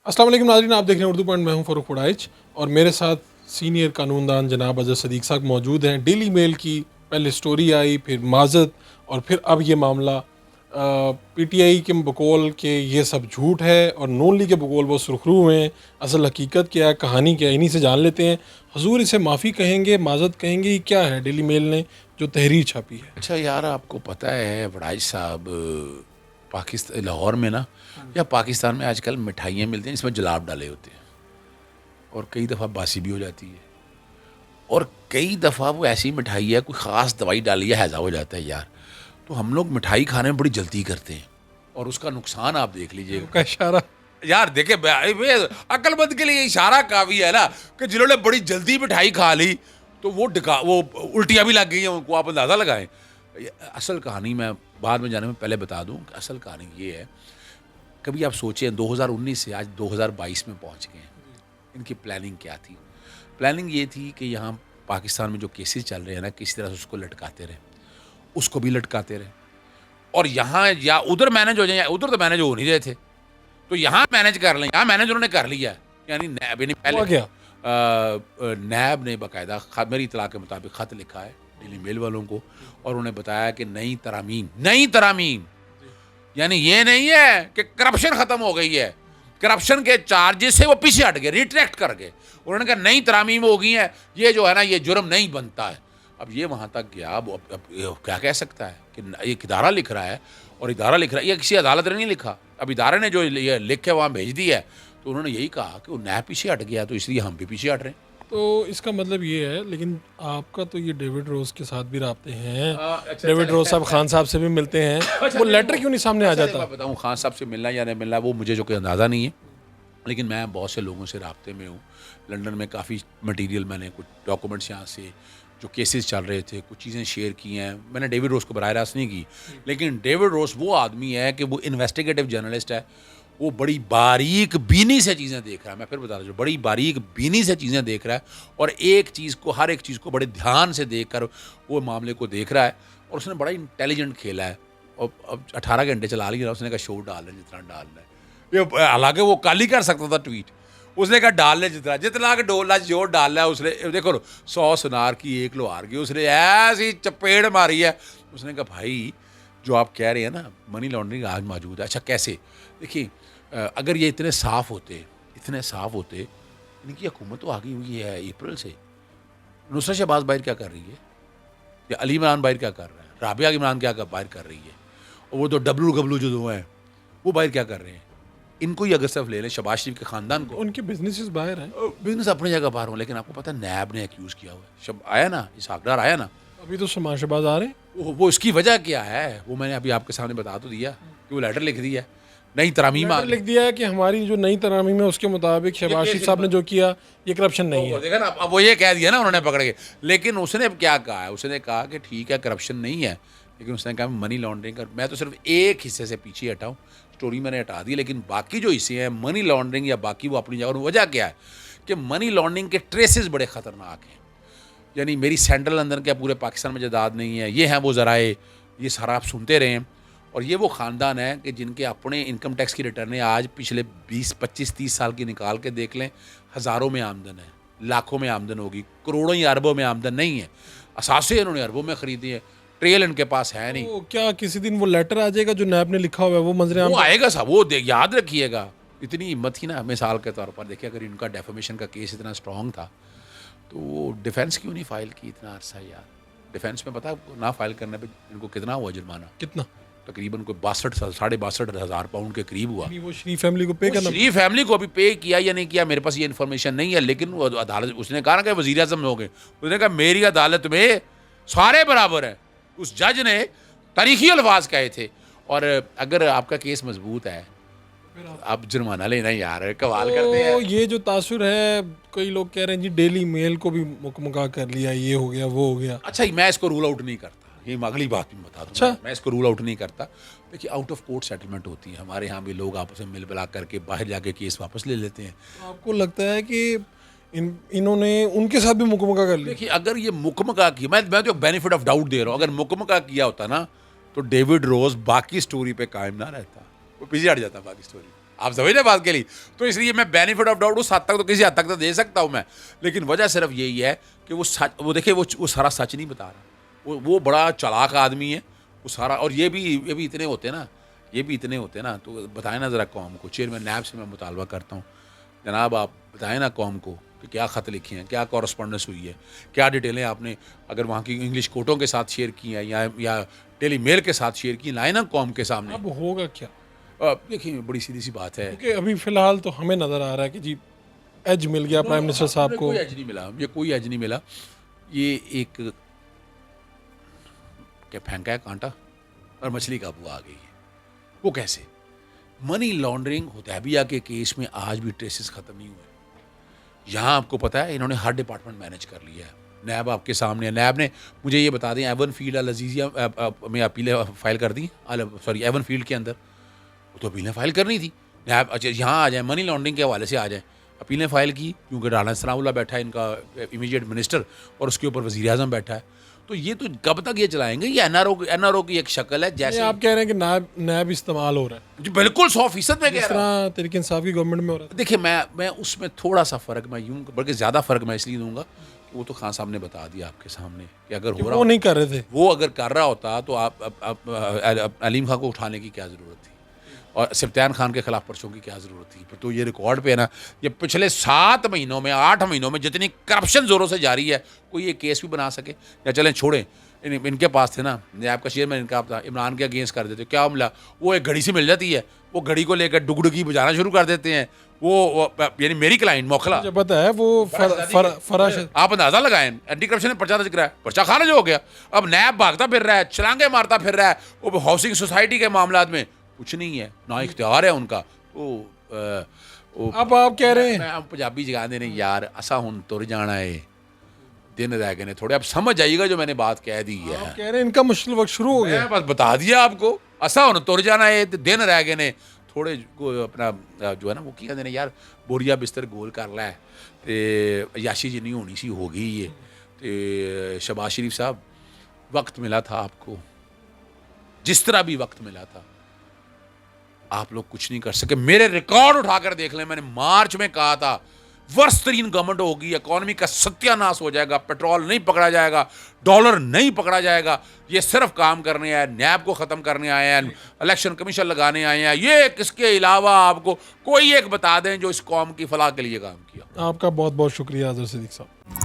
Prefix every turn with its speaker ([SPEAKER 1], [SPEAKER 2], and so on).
[SPEAKER 1] अस्सलाम वालेकुम नाज़रीन, आप देख रहे हैं उर्दू पॉइंट। मैं हूं फ़रूख पुडाइच और मेरे साथ सीनियर कानूनदान जनाब अजहर सदीक साहब मौजूद हैं। डेली मेल की पहले स्टोरी आई, फिर माजद और फिर अब ये मामला पीटीआई के बकौल के ये सब झूठ है और नून लीग के बकौल वो सुरखरू हुए हैं। असल हकीकत क्या है, कहानी क्या है, इन्हीं से जान लेते हैं। हुजूर इसे माफ़ी कहेंगे, माजद कहेंगे, ये क्या है डेली मेल ने जो तहरीर छापी है?
[SPEAKER 2] अच्छा यार, आपको पता है वड़ाइच साहब, पाकिस्तान लाहौर में ना या पाकिस्तान में आजकल मिठाइयाँ मिलती हैं इसमें जलाब डाले होते हैं और कई दफ़ा बासी भी हो जाती है और कई दफ़ा वो ऐसी मिठाई है कोई ख़ास दवाई डाली है हैज़ा हो जाता है यार। तो हम लोग मिठाई खाने में बड़ी जल्दी करते हैं और उसका नुकसान आप देख लीजिएगा।
[SPEAKER 1] का इशारा।
[SPEAKER 2] यार देखे, अक्लमंद के लिए इशारा काफ़ी है ना कि जिन्होंने बड़ी जल्दी मिठाई खा ली तो वो उल्टियाँ भी लग गई हैं उनको, आप अंदाज़ा लगाएं। असल कहानी मैं बाद में जाने में पहले बता दूं कि असल कहानी ये है। कभी आप सोचें 2019 से आज 2022 में पहुंच गए हैं, इनकी प्लानिंग क्या थी? प्लानिंग ये थी कि यहाँ पाकिस्तान में जो केसेस चल रहे हैं ना, किसी तरह से उसको लटकाते रहे, उसको भी लटकाते रहे और यहाँ या उधर मैनेज हो जाए, उधर तो मैनेज हो नहीं रहे थे तो यहाँ मैनेज कर लें। यहाँ मैनेज उन्होंने कर लिया है, यानी नैब ने पहले
[SPEAKER 1] क्या?
[SPEAKER 2] नैब ने बाकायदा मेरी इतला के मुताबिक ख़त लिखा है डेली मेल वालों को और उन्हें बताया कि नई तरामीम यानी ये नहीं है कि करप्शन ख़त्म हो गई है, करप्शन के चार्जेस से वो पीछे हट गए, रिट्रैक्ट कर गए। उन्होंने कहा नई तरामीम हो गई है, ये जो है ना ये जुर्म नहीं बनता है। अब ये वहाँ तक गया, अब क्या कह सकता है कि एक इदारा लिख रहा है और इदारा लिख रहा है, ये किसी अदालत ने नहीं लिखा। अब इदारे ने जो ये लिख के वहाँ भेज दी है तो उन्होंने यही कहा कि वो नया पीछे हट गया तो इसलिए हम भी पीछे हट रहे हैं।
[SPEAKER 1] तो इसका मतलब ये है, लेकिन आपका तो ये डेविड रोज के साथ भी राब्ते हैं।
[SPEAKER 2] अच्छा,
[SPEAKER 1] डेविड रोज साहब खान साहब से भी मिलते हैं, वो लेटर क्यों नहीं सामने आ जाता?
[SPEAKER 2] मैं बताऊँ खान साहब से मिलना या नहीं मिलना वो मुझे जो कोई अंदाज़ा नहीं है, लेकिन मैं बहुत से लोगों से राब्ते में हूँ। लंदन में काफ़ी मटेरियल, मैंने कुछ डॉक्यूमेंट्स यहाँ से जो केसेस चल रहे थे कुछ चीज़ें शेयर की हैं। मैंने डेविड रोज को बराह रास्त नहीं की, लेकिन डेविड रोज वो आदमी है कि वो इन्वेस्टिगेटिव जर्नलिस्ट है, वो बड़ी बारीक बीनी से चीज़ें देख रहा है। मैं फिर बता रहा हूँ, बड़ी बारीक बीनी से चीज़ें देख रहा है और एक चीज़ को, हर एक चीज़ को बड़े ध्यान से देख कर वो मामले को देख रहा है और उसने बड़ा इंटेलिजेंट खेला है। और अब 18 घंटे चला लिया, उसने कहा शो डाल लें जितना डालना है। ये हालांकि वो कल ही कर सकता था ट्वीट, उसने कहा डाल ले जितना कि डोला जोर डाल है। उसने देखो 100 सुनार की 1 लोहार की, उसने ऐसी चपेड़ मारी है। उसने कहा भाई जो आप कह रहे हैं ना मनी लॉन्ड्रिंग आज मौजूद है। अच्छा कैसे? देखिए अगर ये इतने साफ़ होते, इनकी हुकूमत तो आ गई हुई है अप्रैल से। नुसरत शहबाज बाहर क्या कर रही है, या अली इमरान बाहर क्या कर रहा है, राबिया इमरान क्या बाहर कर रही है, और वो तो डब्लू गबलू जो दो हैं वो बाहर क्या कर रहे हैं? इनको ही अगर सिर्फ ले लें, शहबाज शरीफ के ख़ानदान को,
[SPEAKER 1] उनके बिजनेसेस बाहर हैं।
[SPEAKER 2] बिजनेस अपनी जगह बाहर हो, लेकिन आपको पता है नैब ने एक्यूज़ किया हुआ है। शब आया ना, इसहाकडार आया ना,
[SPEAKER 1] अभी तो शमाश शहबाज आ रहे हैं।
[SPEAKER 2] वो इसकी वजह क्या है वो मैंने अभी आपके सामने बता तो दिया कि वो लेटर लिख दिया है, नई तरामीम
[SPEAKER 1] लेटर लिख दिया है कि हमारी जो नई तरामीम है उसके मुताबिक शहबाज शरीफ साहब ने जो किया ये करप्शन नहीं है।
[SPEAKER 2] देखा ना, अब वो ये कह दिया ना उन्होंने पकड़ के। लेकिन उसने अब क्या कहा है, उसने कहा कि ठीक है करप्शन नहीं है, लेकिन उसने कहा मनी लॉन्ड्रिंग कर। मैं तो सिर्फ एक हिस्से से पीछे हटा हूँ, स्टोरी मैंने हटा दी, लेकिन बाकी जो हिस्से हैं मनी लॉन्ड्रिंग या बाकी वो अपनी जगह। और वजह क्या है कि मनी लॉन्ड्रिंग के ट्रेसेस बड़े ख़तरनाक हैं। यानी मेरी सेंट्रल लंदन के पूरे पाकिस्तान में जायदाद नहीं है, ये हैं वो ज़राए, ये सारा आप सुनते रहे हैं। और ये वो ख़ानदान है कि जिनके अपने इनकम टैक्स की रिटर्नें आज पिछले 20, 25, 30 साल की निकाल के देख लें, हज़ारों में आमदन है, लाखों में आमदन होगी, करोड़ों या अरबों में आमदन नहीं है। असासे इन्होंने अरबों में ख़रीदी है, ट्रेल इनके पास है नहीं।
[SPEAKER 1] तो क्या किसी दिन वो लेटर आ जाएगा जो नैब ने लिखा हुआ है, वो मंजर आम
[SPEAKER 2] वो आएगा साहब, वो याद रखिएगा। इतनी हिम्मत थी ना, मिसाल के तौर पर देखिए, अगर इनका डेफेमेशन का केस इतना स्ट्रॉन्ग था तो वो डिफेंस क्यों नहीं फाइल की इतना अरसा यार? डिफेंस में पता है ना फाइल करने पे इनको कितना हुआ जुर्माना?
[SPEAKER 1] कितना?
[SPEAKER 2] तकरीबन कोई 62,500 पाउंड के करीब हुआ।
[SPEAKER 1] वो शरीफ फैमिली को पे करना।
[SPEAKER 2] शरीफ फैमिली को अभी पे किया या नहीं किया मेरे पास ये इन्फॉर्मेशन नहीं है, लेकिन वो अदालत, उसने कहा ना कि वज़ीर आज़म हो गए, उसने कहा मेरी अदालत में सारे बराबर हैं। उस जज ने तारीखी अल्फाज कहे थे। और अगर आपका केस मजबूत है आप जुर्माना लेना यार, कमाल करते हैं।
[SPEAKER 1] तो ये जो तासुर है, कई लोग कह रहे हैं जी डेली मेल को भी मुकम्मल कर लिया, ये हो गया वो हो गया।
[SPEAKER 2] अच्छा मैं इसको रूल आउट नहीं करता, ये अगली बात भी बता दूँ।
[SPEAKER 1] अच्छा।
[SPEAKER 2] मैं इसको रूल आउट नहीं करता। देखिए आउट ऑफ कोर्ट सेटलमेंट होती है, हमारे यहाँ भी लोग आपस में मिल मिला करके बाहर जाके केस वापस ले लेते हैं।
[SPEAKER 1] आपको लगता है कि इन्होंने उनके साथ भी मुकम्मल कर लिया?
[SPEAKER 2] देखिए अगर ये मुकम्मल किया, मैं तो बेनिफिट ऑफ डाउट दे रहा हूँ, अगर मुकम्मल किया होता ना तो डेविड रोज बाकी स्टोरी पे कायम ना रहता, वो पीछे हट जाता बाकी स्टोरी। आप समझ बात के लिए। तो इसलिए मैं बेनिफिट ऑफ डाउट उस हद तक तो किसी हद तक तो दे सकता हूँ मैं, लेकिन वजह सिर्फ यही है कि वो सच, वो देखिए वो सारा सच नहीं बता रहा। वो बड़ा चालाक आदमी है वो सारा। और ये भी इतने होते हैं ना, ये भी इतने होते हैं ना, तो बताएं ना ज़रा कौम को। चेयरमैन नैब से मैं मुतालबा करता हूँ, जनाब आप बताएं ना कौम को कि क्या ख़त लिखे हैं, क्या कॉरस्पॉन्डेंस हुई है, क्या डिटेलें आपने अगर वहाँ की इंग्लिश कोर्टों के साथ शेयर की हैं या डेली मेल के साथ शेयर की, लाए ना कौम के सामने।
[SPEAKER 1] अब होगा क्या?
[SPEAKER 2] देखिए बड़ी सीधी सी बात है,
[SPEAKER 1] क्योंकि अभी फिलहाल तो हमें नज़र आ रहा है कि जी एज मिल गया प्राइम मिनिस्टर साहब को।
[SPEAKER 2] कोई एज नहीं मिला, ये कोई एज नहीं मिला। ये एक क्या फेंका है कांटा और मछली काबू आ गई है। वो कैसे? मनी लॉन्ड्रिंग हुदैबिया के केस में आज भी ट्रेसेस ख़त्म नहीं हुए। यहाँ आपको पता है इन्होंने हर डिपार्टमेंट मैनेज कर लिया है। नैब आपके सामने है। नैब ने मुझे ये बता दें, एवन फील्ड अल अजीज़िया में अपीलें फाइल कर दी, सॉरी एवन फील्ड के अंदर वो तो अपीलें फाइल करनी थी। नैब अच्छा यहाँ आ जाए, मनी लॉन्ड्रिंग के हवाले से आ जाए, अपीलें फाइल की, क्योंकि राना सनाउल्लाह बैठा है इनका इमीडिएट मिनिस्टर और उसके ऊपर वज़ीर आज़म बैठा है। तो ये तो कब तक ये चलाएंगे? ये एनआरओ की एक शक्ल है। जैसे
[SPEAKER 1] आप कह रहे हैं कि नैब इस्तेमाल हो रहा है,
[SPEAKER 2] जी बिल्कुल 100% में कह
[SPEAKER 1] जिस
[SPEAKER 2] रहा हूँ।
[SPEAKER 1] तरह तहरीक इंसाफ की गवर्नमेंट में हो रहा था।
[SPEAKER 2] देखिए मैं उसमें थोड़ा सा फ़र्क मैं यूँ, बल्कि ज़्यादा फ़र्क मैं इसलिए दूंगा कि वो तो खान साहब ने बता दिया आपके सामने कि अगर हो रहा
[SPEAKER 1] वो नहीं कर रहे थे।
[SPEAKER 2] वो अगर कर रहा होता तो आप अलीम खान को उठाने की क्या ज़रूरत थी, और सिफ्तान खान के खिलाफ पर्चों की क्या ज़रूरत थी? फिर तो ये रिकॉर्ड पे है ना, ये पिछले 7 महीनों में 8 महीनों में जितनी करप्शन ज़ोरों से जारी है, कोई ये केस भी बना सके? या चलें छोड़ें, इनके पास थे ना, आपका चेयरमैन इनका था, इमरान के अगेंस्ट कर देते, क्या मिला? वो एक घड़ी से मिल जाती है, वो घड़ी को लेकर डुगडुगी बजाना शुरू कर देते हैं। वो यानी मेरी क्लाइंट मोखला,
[SPEAKER 1] मुझे पता है वो फराश।
[SPEAKER 2] आप अंदाजा लगाएं, एंटी करप्शन में पर्चा दर्ज कराया, पर्चा खारिज हो गया। अब नैब भागता फिर रहा है, छलांगे मारता फिर रहा है वो हाउसिंग सोसाइटी के मामलात में। कुछ नहीं है, ना इख्तियार है उनका।
[SPEAKER 1] अब आप कह रहे हैं
[SPEAKER 2] मैं पंजाबी जगा देने यार, असा हुन तुर जाना है, दिन रह गए थोड़े। अब समझ आइएगा जो मैंने बात कह दी है।
[SPEAKER 1] आप कह रहे हैं इनका मुश्किल वक्त शुरू हो गया।
[SPEAKER 2] मैं बस बता दिया आपको, असा हुन तुर जाना है, दिन रह गए ने थोड़े अपना जो है ना, वो की कहते हैं यार, बोरिया बिस्तर गोल कर लै ते याशी जिन्नी होनी सी हो गई है। तो शहबाज शरीफ साहब, वक्त मिला था आपको, जिस तरह भी वक्त मिला था, आप लोग कुछ नहीं कर सके। मेरे रिकॉर्ड उठाकर देख लें, मैंने मार्च में कहा था वर्स्ट तरीन गवर्नमेंट होगी, इकॉनमी का सत्यानाश हो जाएगा, पेट्रोल नहीं पकड़ा जाएगा, डॉलर नहीं पकड़ा जाएगा। ये सिर्फ काम करने आए, नैब को ख़त्म करने आए हैं, इलेक्शन कमीशन लगाने आए हैं। ये किसके अलावा आपको कोई एक बता दें जो इस कौम की फलाह के लिए काम किया।
[SPEAKER 1] आपका बहुत बहुत शुक्रिया आज़र सिद्दीक़ साहब।